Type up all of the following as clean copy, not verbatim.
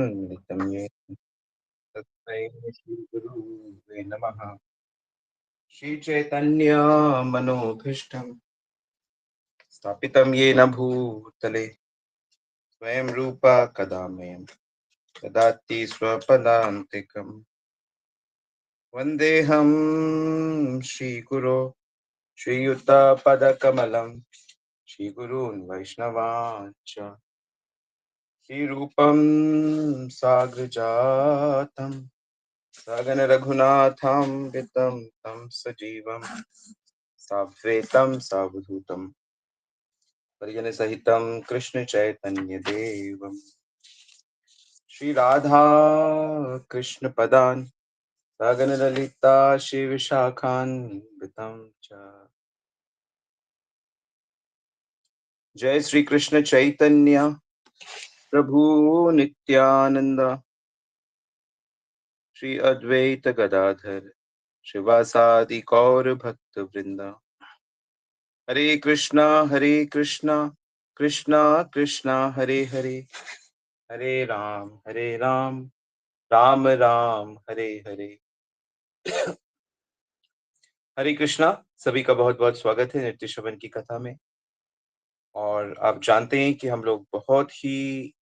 नित्यं ये तस्मै श्रीगुरुवे नमः। श्रीचैतन्यमनोभीष्टं स्थापितं येन भूतले स्वयं रूपा कदा मह्यं ददाति स्वपदान्तिकम्। वन्देऽहं श्रीगुरो श्रीयुतपदकमलं श्रीगुरून् वैष्णवांश्च श्रीरूपं साग्रजातं सगन रघुनाथं वितं तं सजीवं साद्वैतं सावधूतं परिजन सहितं कृष्ण चैतन्य देवं श्री राधा कृष्ण पदान सगन ललिता श्री विशाखान्वितं च। जय श्री कृष्ण चैतन्य प्रभु नित्यानंद श्री अद्वैत गदाधर शिवासादि गौर भक्त वृंदा। हरे कृष्णा कृष्णा कृष्णा हरे हरे, हरे राम राम राम हरे हरे। हरे कृष्णा। सभी का बहुत बहुत स्वागत है नित्य श्रवण की कथा में। और आप जानते हैं कि हम लोग बहुत ही,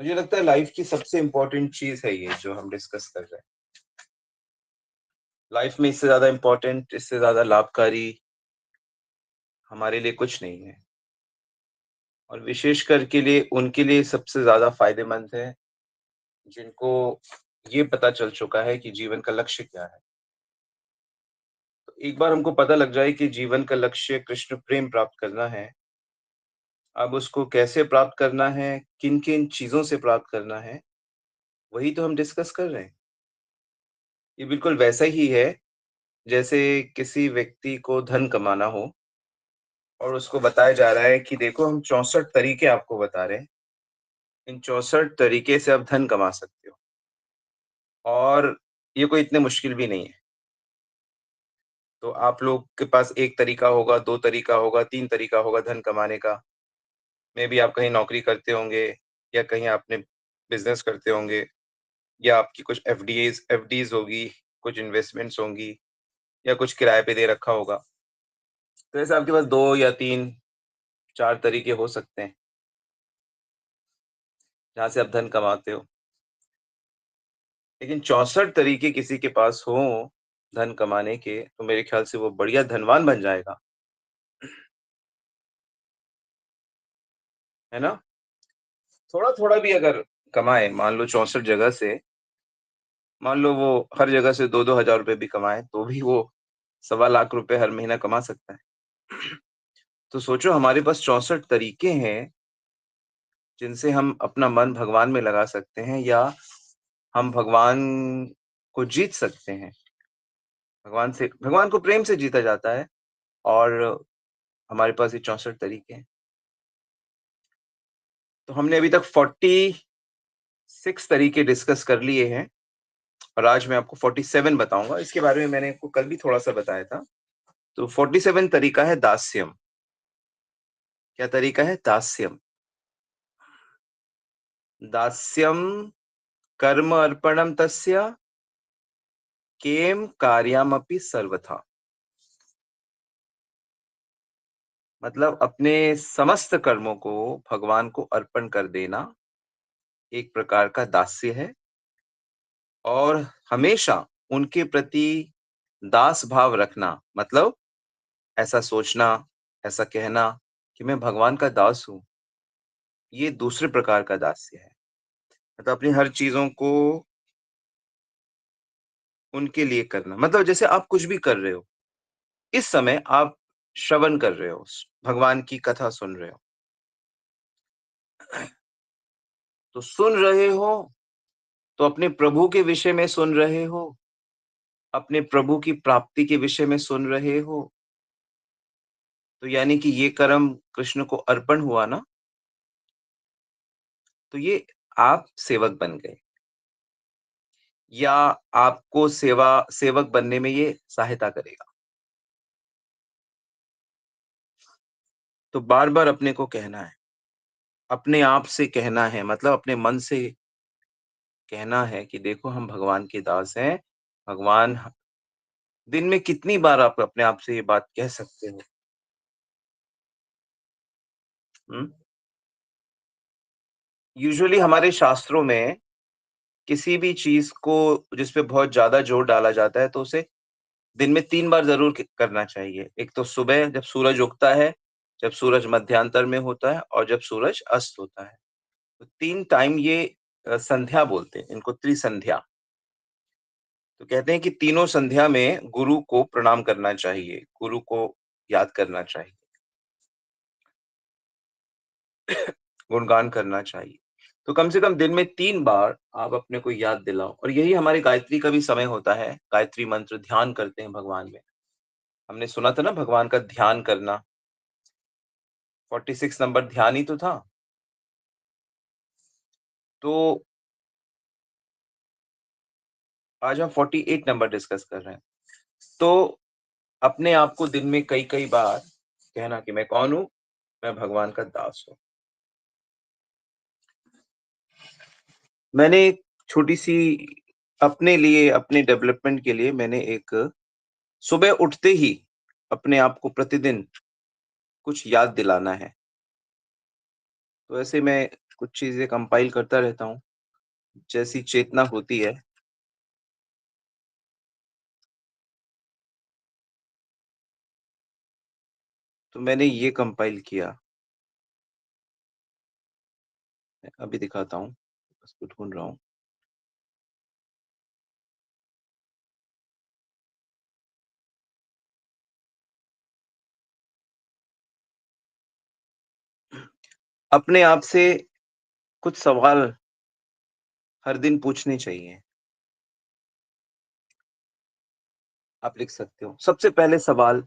मुझे लगता है लाइफ की सबसे इम्पोर्टेंट चीज है ये जो हम डिस्कस कर रहे हैं। लाइफ में इससे ज्यादा इम्पोर्टेंट, इससे ज्यादा लाभकारी हमारे लिए कुछ नहीं है। और विशेष करके लिए उनके लिए सबसे ज्यादा फायदेमंद है जिनको ये पता चल चुका है कि जीवन का लक्ष्य क्या है। तो एक बार हमको पता लग जाए कि जीवन का लक्ष्य कृष्ण प्रेम प्राप्त करना है, अब उसको कैसे प्राप्त करना है, किन किन चीजों से प्राप्त करना है, वही तो हम डिस्कस कर रहे हैं। ये बिल्कुल वैसा ही है जैसे किसी व्यक्ति को धन कमाना हो और उसको बताया जा रहा है कि देखो हम 64 तरीके आपको बता रहे हैं, इन 64 तरीके से आप धन कमा सकते हो और ये कोई इतने मुश्किल भी नहीं है। तो आप लोग के पास एक तरीका होगा, दो तरीका होगा, तीन तरीका होगा धन कमाने का। मे बी आप कहीं नौकरी करते होंगे या कहीं आपने बिजनेस करते होंगे या आपकी कुछ एफडीज होगी, कुछ इन्वेस्टमेंट्स होंगी या कुछ किराए पे दे रखा होगा। तो ऐसे आपके पास दो या तीन चार तरीके हो सकते हैं जहाँ से आप धन कमाते हो। लेकिन 64 तरीके किसी के पास हो धन कमाने के, तो मेरे ख्याल से वो बढ़िया धनवान बन जाएगा, है ना। थोड़ा थोड़ा भी अगर कमाए, मान लो 64 जगह से, मान लो वो हर जगह से 2-2 हजार रुपए भी कमाए तो भी वो 1.25 लाख रुपए हर महीना कमा सकता है। तो सोचो हमारे पास 64 तरीके हैं जिनसे हम अपना मन भगवान में लगा सकते हैं या हम भगवान को जीत सकते हैं। भगवान को प्रेम से जीता जाता है और हमारे पास ये 64 तरीके हैं। तो हमने अभी तक 46 तरीके डिस्कस कर लिए हैं और आज मैं आपको 47 बताऊंगा। इसके बारे में मैंने आपको कल भी थोड़ा सा बताया था। तो 47 तरीका है दास्यम। क्या तरीका है? दास्यम। दास्यम कर्म अर्पणम तस्य केम कार्यामपि सर्वथा। मतलब अपने समस्त कर्मों को भगवान को अर्पण कर देना एक प्रकार का दास्य है और हमेशा उनके प्रति दास भाव रखना, मतलब ऐसा सोचना, ऐसा कहना कि मैं भगवान का दास हूँ, ये दूसरे प्रकार का दास्य है। मतलब अपनी हर चीजों को उनके लिए करना, मतलब जैसे आप कुछ भी कर रहे हो, इस समय आप श्रवण कर रहे हो, भगवान की कथा सुन रहे हो, तो सुन रहे हो तो अपने प्रभु के विषय में सुन रहे हो, अपने प्रभु की प्राप्ति के विषय में सुन रहे हो। तो यानी कि ये कर्म कृष्ण को अर्पण हुआ ना, तो ये आप सेवक बन गए या आपको सेवक बनने में ये सहायता करेगा। तो बार बार अपने को कहना है अपने आप से कहना है, मतलब अपने मन से कहना है कि देखो हम भगवान के दास हैं। भगवान ह दिन में कितनी बार आप अपने आप से ये बात कह सकते हो? हुँ? यूजुअली हमारे शास्त्रों में किसी भी चीज़ को जिस पे बहुत ज़्यादा जोर डाला जाता है, तो उसे दिन में 3 बार ज़रूर क करना चाहिए। एक तो सुबह जब सूरज उगता है, जब सूरज मध्यांतर में होता है और जब सूरज अस्त होता है। तो 3 टाइम ये संध्या बोलते हैं, इनको त्रिसंध्या। तो कहते हैं कि तीनों संध्या में गुरु को प्रणाम करना चाहिए, गुरु को याद करना चाहिए, गुणगान करना चाहिए। तो कम से कम दिन में 3 बार आप अपने को याद दिलाओ, और यही हमारी गायत्री का भी समय होता है। गायत्री मंत्र ध्यान करते हैं भगवान में। हमने सुना था ना भगवान का ध्यान करना, 46 नंबर ध्यान ही तो था। तो आज हम 48 नंबर डिस्कस कर रहे हैं। तो अपने आप को दिन में कई-कई बार कहना कि मैं कौन हूँ? मैं भगवान का दास हूँ। मैंने एक छोटी-सी अपने लिए, अपने डेवलपमेंट के लिए मैंने एक सुबह उठते ही अपने आप को प्रतिदिन कुछ याद दिलाना है। तो ऐसे मैं कुछ चीज़ें कंपाइल करता रहता हूँ, जैसी चेतना होती है, तो मैंने ये कंपाइल किया। मैं अभी दिखाता हूँ, उसको ढूँढ रहा हूँ। अपने आप से कुछ सवाल हर दिन पूछने चाहिए। आप लिख सकते हो। सबसे पहले सवाल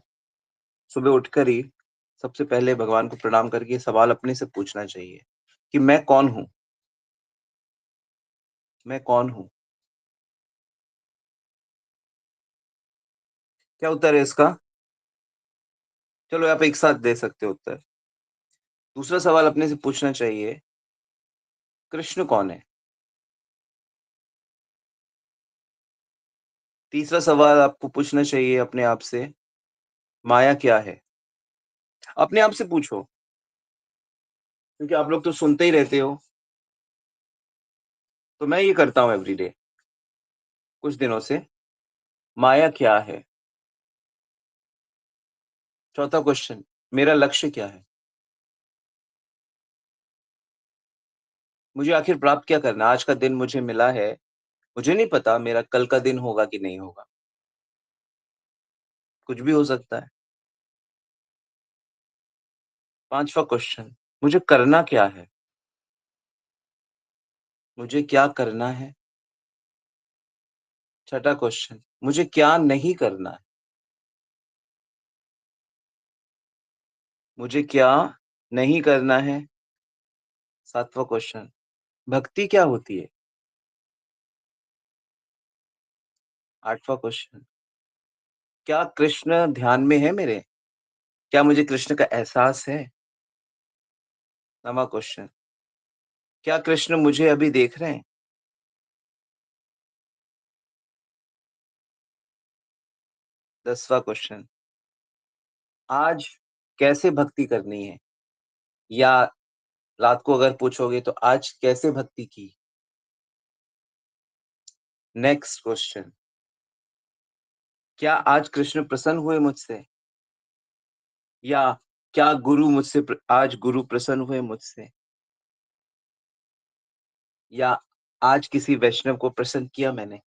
सुबह उठकर ही सबसे पहले भगवान को प्रणाम करके ये सवाल अपने से पूछना चाहिए कि मैं कौन हूँ? मैं कौन हूँ? क्या उत्तर है इसका? चलो आप एक साथ दे सकते हो उत्तर। दूसरा सवाल अपने से पूछना चाहिए, कृष्ण कौन है? तीसरा सवाल आपको पूछना चाहिए अपने आप से, माया क्या है? अपने आप से पूछो, क्योंकि आप लोग तो सुनते ही रहते हो। तो मैं ये करता हूँ एवरीडे कुछ दिनों से, माया क्या है? चौथा क्वेश्चन, मेरा लक्ष्य क्या है? मुझे आखिर प्राप्त क्या करना है? आज का दिन मुझे मिला है, मुझे नहीं पता मेरा कल का दिन होगा कि नहीं होगा, कुछ भी हो सकता है। पाँचवाँ क्वेश्चन, मुझे करना क्या है? मुझे क्या करना है? छठा क्वेश्चन, मुझे क्या नहीं करना है? मुझे क्या नहीं करना है? सातवाँ क्वेश्चन, भक्ति क्या होती है? आठवाँ क्वेश्चन, क्या कृष्ण ध्यान में है मेरे? क्या मुझे कृष्ण का एहसास है? नवाँ क्वेश्चन, क्या कृष्ण मुझे अभी देख रहे हैं? 10वाँ क्वेश्चन, आज कैसे भक्ति करनी है? या रात को अगर पूछोगे तो आज कैसे भक्ति की? नेक्स्ट क्वेश्चन, क्या आज कृष्ण प्रसन्न हुए मुझसे? या क्या आज गुरु प्रसन्न हुए मुझसे? या आज किसी वैष्णव को प्रसन्न किया मैंने?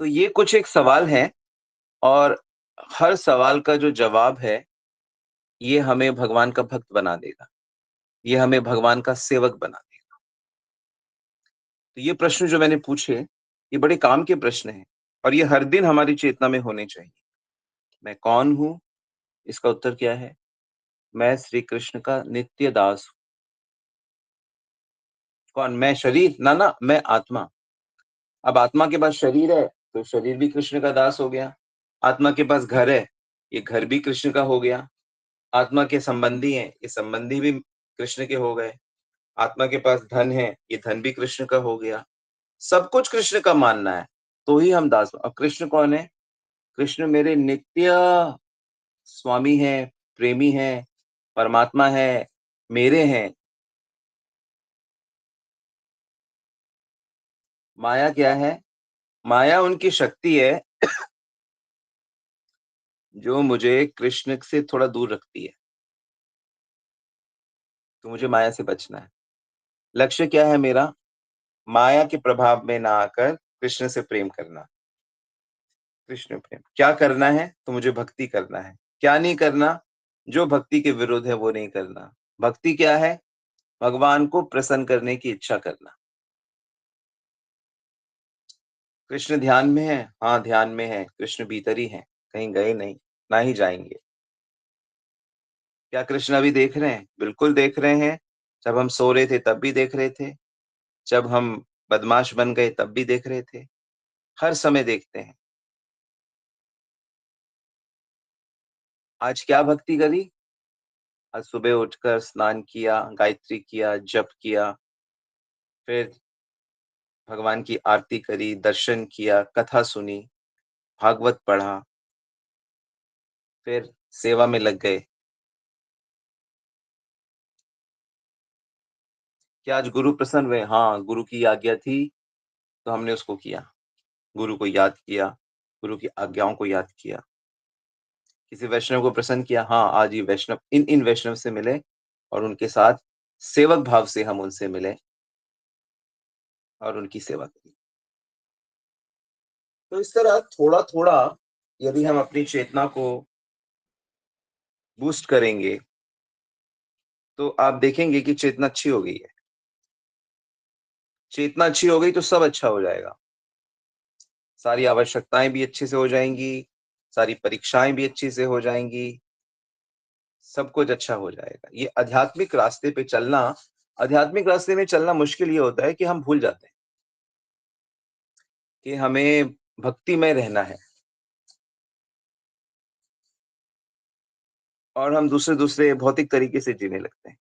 तो ये कुछ एक सवाल हैं, और हर सवाल का जो जवाब है, ये हमें भगवान का भक्त बना देगा। ये हमें भगवान का सेवक बना देगा। तो ये प्रश्न जो मैंने पूछे, ये बड़े काम के प्रश्न हैं, और ये हर दिन हमारी चेतना में होने चाहिए। मैं कौन हूँ? इसका उत्तर क्या है? मैं श्री कृष्ण का नित्य दास हूँ। कौन? मैं शरीर? ना, ना, मैं आत्मा। अब आत्मा के पास शरीर है, तो शरीर भी कृष्ण का दास हो गया। आत्मा के पास घर है, ये घर भी कृष्ण का हो गया। आत्मा के संबंधी हैं, ये संबंधी भी कृष्ण के हो गए। आत्मा के पास धन है, ये धन भी कृष्ण का हो गया। सब कुछ कृष्ण का मानना है, तो ही हम दास। और कृष्ण कौन है? कृष्ण मेरे नित्य स्वामी हैं, प्रेमी हैं, परमात्मा है, मेरे हैं। माया क्या है? माया उनकी शक्ति है, जो मुझे कृष्ण से थोड़ा दूर रखती है। तो मुझे माया से बचना है। लक्ष्य क्या है मेरा? माया के प्रभाव में ना आकर कृष्ण से प्रेम करना। कृष्ण प्रेम क्या करना है? तो मुझे भक्ति करना है। क्या नहीं करना? जो भक्ति के विरुद्ध है वो नहीं करना। भक्ति क्या है? भगवान को प्रसन्न करने की इच्छा करना। कृष्ण ध्यान में है? हाँ, ध्यान में है। कृष्ण भीतर ही हैं, कहीं गए नहीं, ना ही जाएँगे। क्या कृष्ण अभी देख रहे हैं? बिल्कुल देख रहे हैं। जब हम सो रहे थे तब भी देख रहे थे, जब हम बदमाश बन गए तब भी देख रहे थे, हर समय देखते हैं। आज क्या भक्ति करी? आज सुबह उठकर स्नान किया, गायत्री किया, जप किया, फिर भगवान की आरती करी, दर्शन किया, कथा सुनी, भागवत पढ़ा, फिर सेवा में लग गए। क्या आज गुरु प्रसन्न हुए? हाँ, गुरु की आज्ञा थी, तो हमने उसको किया। गुरु को याद किया, गुरु की आज्ञाओं को याद किया। किसी वैष्णव को प्रसन्न किया, हाँ, आज ये वैष्णव इन वैष्णव से मिले और उनके साथ सेवक भाव से हम उनसे मिले और उनकी सेवा करी। तो इस तरह थोड़ा-थोड़ा यदि हम अपनी चेतना को बूस्ट करेंगे, तो आप देखेंगे कि चेतना अच्छी हो गई है। चेतना अच्छी हो गई तो सब अच्छा हो जाएगा। सारी आवश्यकताएँ भी अच्छे से हो जाएँगी, सारी परीक्षाएँ भी अच्छी से हो जाएँगी, सब कुछ अच्छा हो जाएगा। ये आध्यात्मिक रास्ते में चलना मुश्किल ये होता है कि हम भूल जाते हैं कि हमें भक्तिमय रहना है और हम दूसरे-दूसरे भौतिक तरीके से जीने लगते हैं।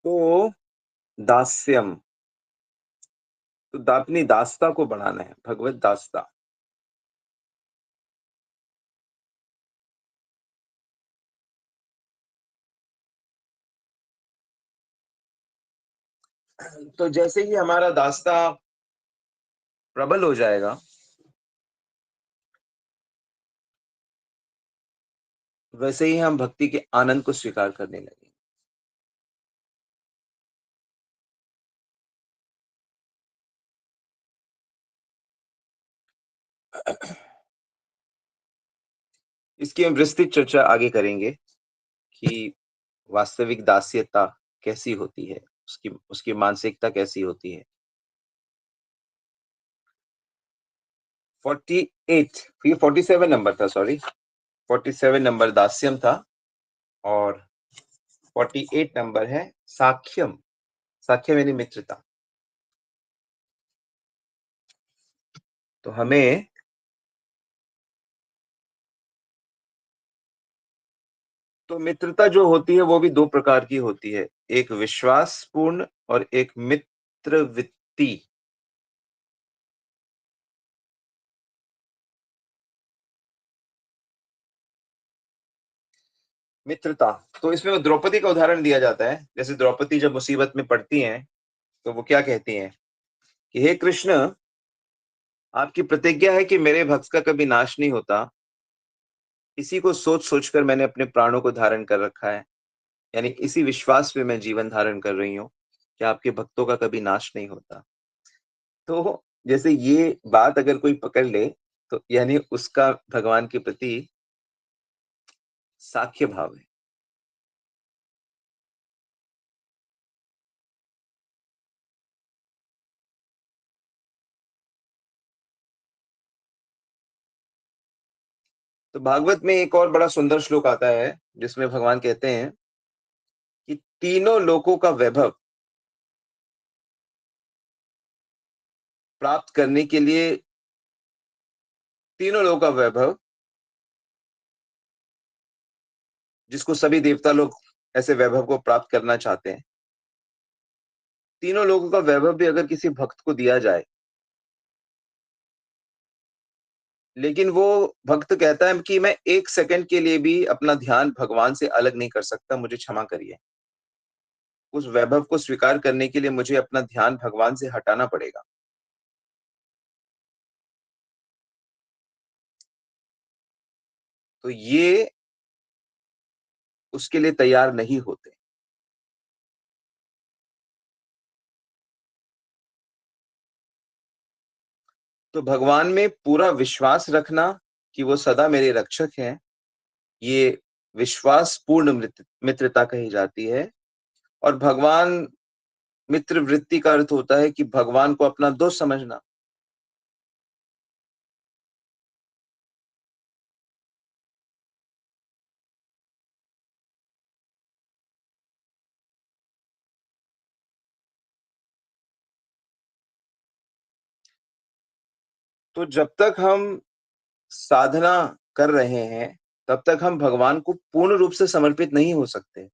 तो दास्यम, तो अपनी दासता को बढ़ाना है, भगवत दासता। तो जैसे ही हमारा दासता प्रबल हो जाएगा, वैसे ही हम भक्ति के आनंद को स्वीकार करने लगेंगे। इसकी हम विस्तृत चर्चा आगे करेंगे कि वास्तविक दास्यता कैसी होती है, उसकी उसकी मानसिकता कैसी होती है। 48 ये 47 नंबर था, सॉरी, 47 नंबर दास्यम था और 48 नंबर है साख्यम। साख्यम यानी मित्रता। तो हमें तो मित्रता जो होती है वो भी 2 प्रकार की होती है, एक विश्वासपूर्ण और एक मित्रवृत्ति। मित्रता, तो इसमें वो द्रौपदी का उदाहरण दिया जाता है। जैसे द्रौपदी जब मुसीबत में पड़ती हैं, तो वो क्या कहती हैं कि हे कृष्ण, आपकी प्रतिज्ञा है कि मेरे भक्त का कभी नाश नहीं होता। इसी को सोच-सोच कर मैंने अपने प्राणों को धारण कर रखा है। यानी इसी विश्वास पे मैं जीवन धारण कर रही हूँ, कि आपके भक्तों का कभी नाश नहीं होता। तो जैसे ये बात अगर कोई पकड़ ले, तो यानी उसका भगवान के प्रति साख्य भाव है। तो भागवत में एक और बड़ा सुंदर श्लोक आता है, जिसमें भगवान कहते हैं कि तीनों लोकों का वैभव प्राप्त करने के लिए, तीनों लोगों का वैभव, जिसको सभी देवता लोग ऐसे वैभव को प्राप्त करना चाहते हैं, तीनों लोगों का वैभव भी अगर किसी भक्त को दिया जाए, लेकिन वो भक्त कहता है कि मैं एक सेकंड के लिए भी अपना ध्यान भगवान से अलग नहीं कर सकता, मुझे क्षमा करिए। उस वैभव को स्वीकार करने के लिए मुझे अपना ध्यान भगवान से हटाना पड़ेगा। तो ये उसके लिए तैयार नहीं होते। तो भगवान में पूरा विश्वास रखना कि वो सदा मेरे रक्षक हैं, ये विश्वास पूर्ण मित्रता कही जाती है। और भगवान मित्र वृत्ति का अर्थ होता है कि भगवान को अपना दोस्त समझना। तो जब तक हम साधना कर रहे हैं, तब तक हम भगवान को पूर्ण रूप से समर्पित नहीं हो सकते।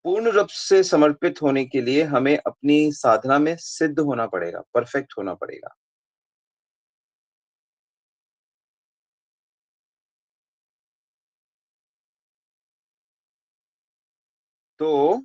पूर्ण रूप से समर्पित होने के लिए हमें अपनी साधना में सिद्ध होना पड़ेगा, परफेक्ट होना पड़ेगा। तो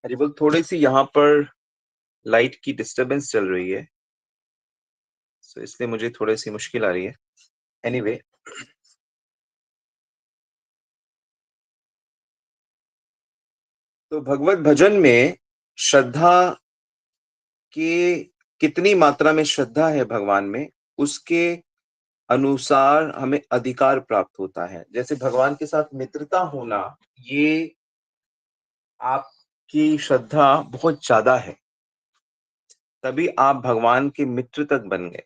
हरिबोल, थोड़ी सी यहाँ पर लाइट की डिस्टरबेंस चल रही है, तो इसलिए मुझे थोड़ी सी मुश्किल आ रही है। एनीवे anyway, तो भगवत भजन में श्रद्धा की, कितनी मात्रा में श्रद्धा है भगवान में, उसके अनुसार हमें अधिकार प्राप्त होता है। जैसे भगवान के साथ मित्रता होना, ये आपकी श्रद्धा बहुत ज्यादा है, तभी आप भगवान के मित्र तक बन गए।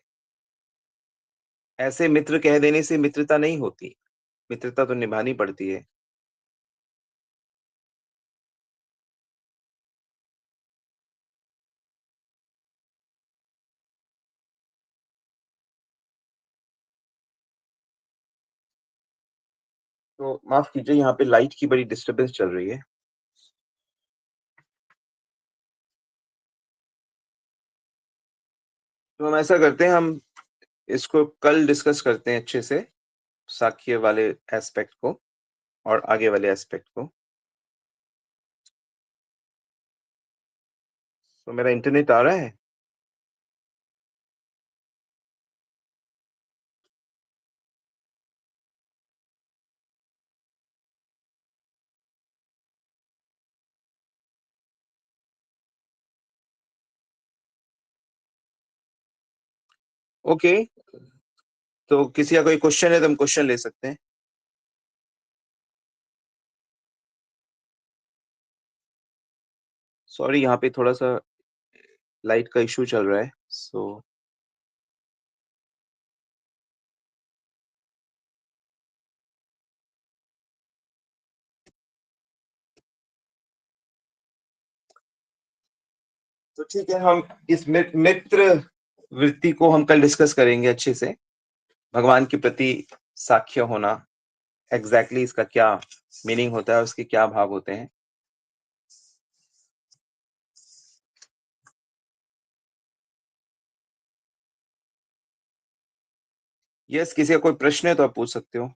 ऐसे मित्र कह देने से मित्रता नहीं होती, मित्रता तो निभानी पड़ती है। तो माफ कीजिए, यहाँ पे लाइट की बड़ी डिस्टरबेंस चल रही है। तो हम ऐसा करते हैं, हम इसको कल डिस्कस करते हैं अच्छे से, साक्ष्य वाले एस्पेक्ट को और आगे वाले एस्पेक्ट को। तो मेरा इंटरनेट आ रहा है। ओके, तो किसी का कोई क्वेश्चन है तो हम क्वेश्चन ले सकते हैं। सॉरी, यहाँ पे थोड़ा सा लाइट का इशू चल रहा है, सो तो ठीक है, हम इस मित्र वृत्ति को हम कल डिस्कस करेंगे अच्छे से। भगवान के प्रति साक्ष्य होना, एग्जैक्टली इसका क्या मीनिंग होता है, उसके क्या भाव होते हैं। यस, किसी का कोई प्रश्न है तो आप पूछ सकते हो।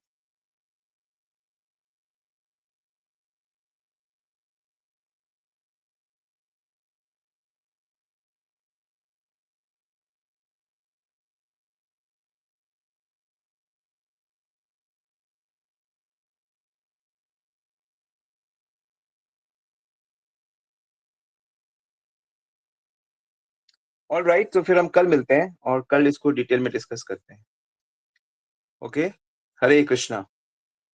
ऑलराइट, तो फिर हम कल मिलते हैं और कल इसको डिटेल में डिस्कस करते हैं। ओके? हरे कृष्णा।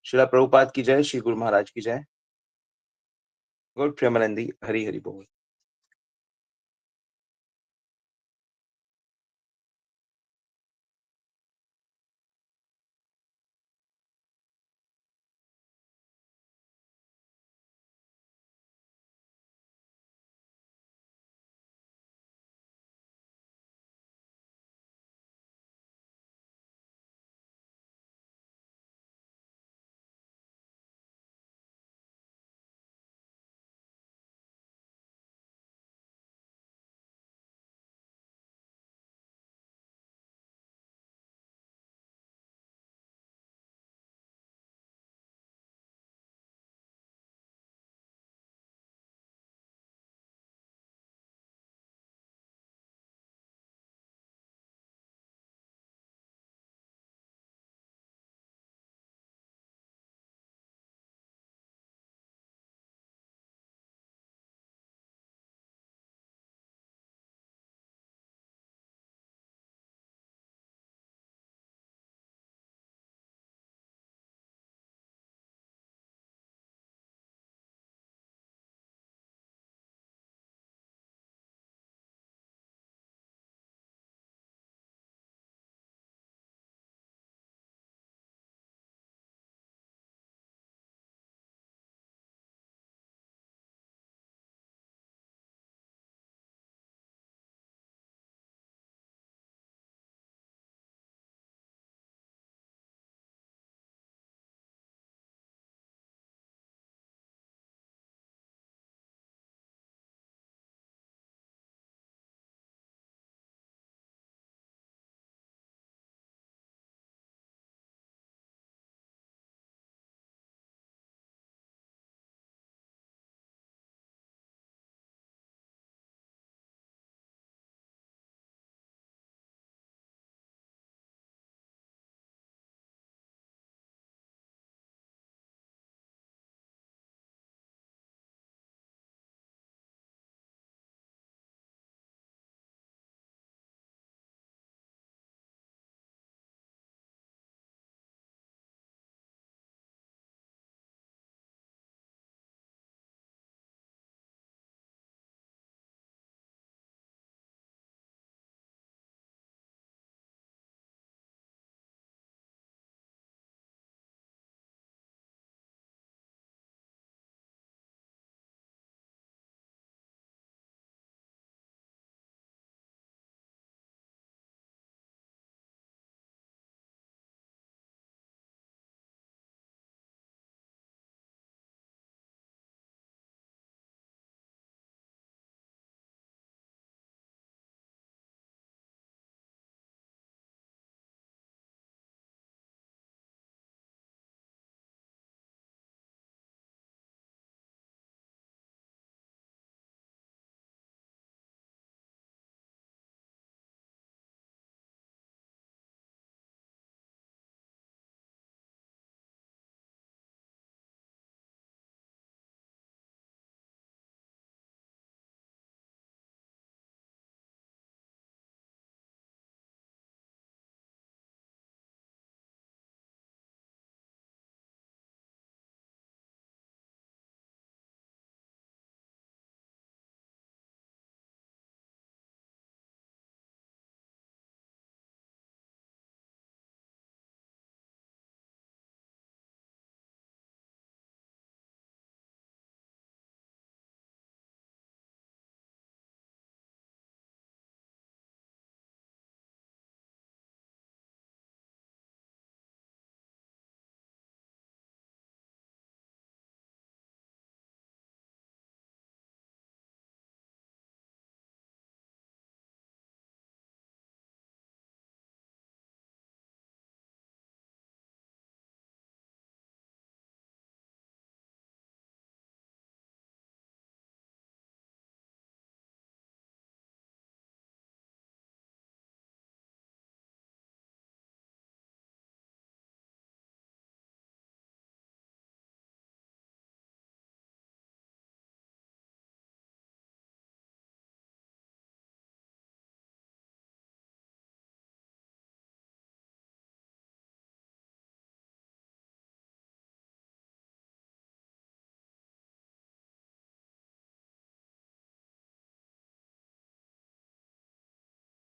श्रील प्रभुपाद की जय, श्री गुरु महाराज की जय। गुड प्रेमानंदी, हरि हरि बोल।